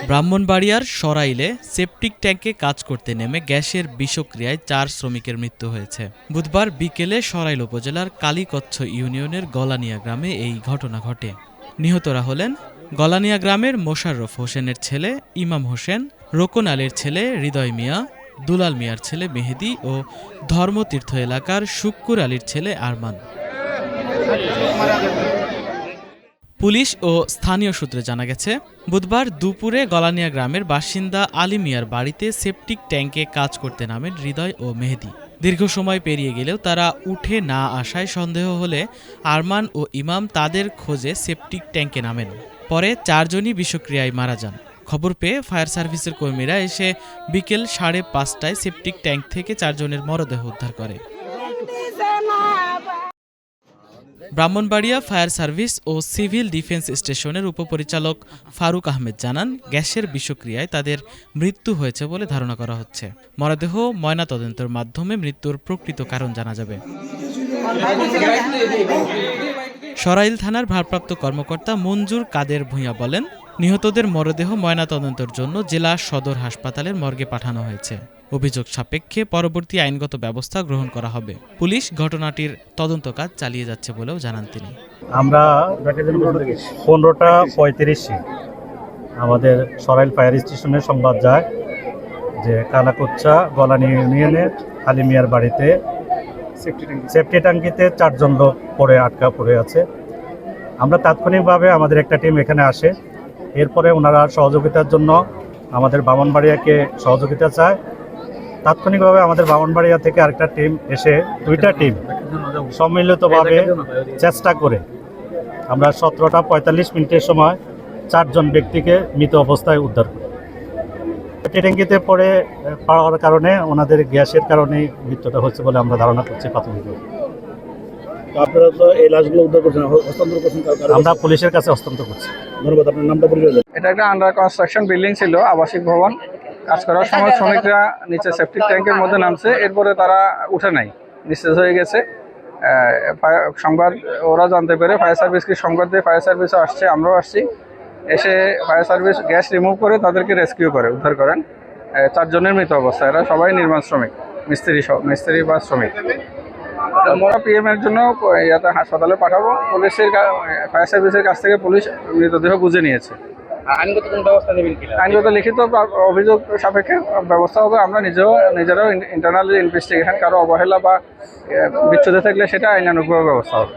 ব্রাহ্মণবাড়িয়ার সরাইলে সেপটিক ট্যাঙ্কে কাজ করতে নেমে গ্যাসের বিষক্রিয়ায় 4 শ্রমিকের মৃত্যু হয়েছে। বুধবার বিকেলে সরাইল উপজেলার কালীকচ্ছ ইউনিয়নের গলানিয়া গ্রামে এই ঘটনা ঘটে। নিহতরা হলেন গলানিয়া গ্রামের মোশাররফ হোসেনের ছেলে ইমাম হোসেন, রোকন আলীর ছেলে হৃদয় মিয়া, দুলাল মিয়ার ছেলে মেহেদি ও ধর্মতীর্থ এলাকার শুক্কুর আলীর ছেলে আরমান। পুলিশ ও স্থানীয় সূত্রে জানা গেছে, বুধবার দুপুরে গলানিয়া গ্রামের বাসিন্দা আলী মিয়ার বাড়িতে সেপটিক ট্যাঙ্কে কাজ করতে নামেন হৃদয় ও মেহেদি। দীর্ঘ সময় পেরিয়ে গেলেও তারা উঠে না আসায় সন্দেহ হলে আরমান ও ইমাম তাদের খোঁজে সেপটিক ট্যাঙ্কে নামেন। পরে 4 জনই বিষক্রিয়ায় মারা যান। খবর পেয়ে ফায়ার সার্ভিসের কর্মীরা এসে বিকেল 5:30টায় সেপটিক ট্যাঙ্ক থেকে 4 জনের মরদেহ উদ্ধার করে। ব্রাহ্মণবাড়িয়া ফায়ার সার্ভিস ও সিভিল ডিফেন্স স্টেশনের উপপরিচালক ফারুক আহমেদ জানান, গ্যাসের বিষক্রিয়ায় তাদের মৃত্যু হয়েছে বলে ধারণা করা হচ্ছে। মরদেহ ময়নাতদন্তের মাধ্যমে মৃত্যুর প্রকৃত কারণ জানা যাবে। সরাইল থানার ভারপ্রাপ্ত কর্মকর্তা মঞ্জুর কাদের ভূঁইয়া বলেন, নিহতদের মরদেহ ময়নাতদন্তের জন্য জেলা সদর হাসপাতালের মর্গে পাঠানো হয়েছে। অভিযোগ সাপেক্ষে পরবর্তী আইনগত ব্যবস্থা গ্রহণ করা হবে। পুলিশ ঘটনাটির তদন্ত কাজ চালিয়ে যাচ্ছে বলেও জানান তিনি। আমরা 15:35 আমাদের সরাইল ফায়ার স্টেশনের সংবাদ যায় যে কালাকুচ্ছা গলানি ইউনিয়নের আলী মিয়ার বাড়িতে সেফটি ট্যাঙ্কিতে 4 জন লোক আটকা পড়ে আছে। আমরা তাৎক্ষণিকভাবে আমাদের একটা টিম এখানে আসে। এরপরে ওনারা সহযোগিতার জন্য আমাদের ব্রাহ্মণবাড়িয়াকে সহযোগিতা চায়। তাৎক্ষণিকভাবে আমাদের ব্রাহ্মণবাড়িয়া থেকে আরেকটা টিম এসে 2টা টিম সম্মিলিতভাবে চেষ্টা করে আমরা 17:45 সময় 4 জন ব্যক্তিকে মৃত অবস্থায় উদ্ধার করি। ট্যাঙ্কিতে পড়ে পাওয়ার কারণে ওনাদের গ্যাসের কারণে মৃত্যুটা হচ্ছে বলে আমরা ধারণা করছি প্রাথমিকভাবে। আপনারা তো এই লাশগুলো উদ্ধার করছেন, হস্তান্তর করছেন? আমরা পুলিশের কাছে হস্তান্তর করছি। ধন্যবাদ। আপনার নামটা পরিচয় দেন। এটা একটা আন্ডার কনস্ট্রাকশন বিল্ডিং ছিল, আবাসিক ভবন। কাজ করার সময় শ্রমিকরা নিচে সেপটিক ট্যাঙ্কের মধ্যে নামছে, এরপরে তারা উঠে নাই, নিঃশেষ হয়ে গেছে। সংবাদ ওরা জানতে পেরে ফায়ার সার্ভিসকে সংবাদ দিয়ে ফায়ার সার্ভিসও আসছে, আমরাও আসছি। এসে ফায়ার সার্ভিস গ্যাস রিমুভ করে তাদেরকে রেস্কিউ করে উদ্ধার করেন। 4 জনের মৃত অবস্থা। এরা সবাই নির্মাণ শ্রমিক, মিস্ত্রি বা শ্রমিক। আমরা পিএম এর জন্য হাসপাতালে পাঠাবো। ফায়ার সার্ভিসের কাছ থেকে পুলিশ মৃতদেহ বুঝে নিয়েছে। আইনগত কোন ব্যবস্থা নেবেন কি? আইনগত লিখিত অভিযোগ সাপেক্ষে ব্যবস্থা হবে। আমরা নিজেরাও ইন্টারনাল ইনভেস্টিগেশন, কারো অবহেলা বা বিচ্ছুদে থাকলে সেটা আইনানুগ ব্যবস্থা হবে।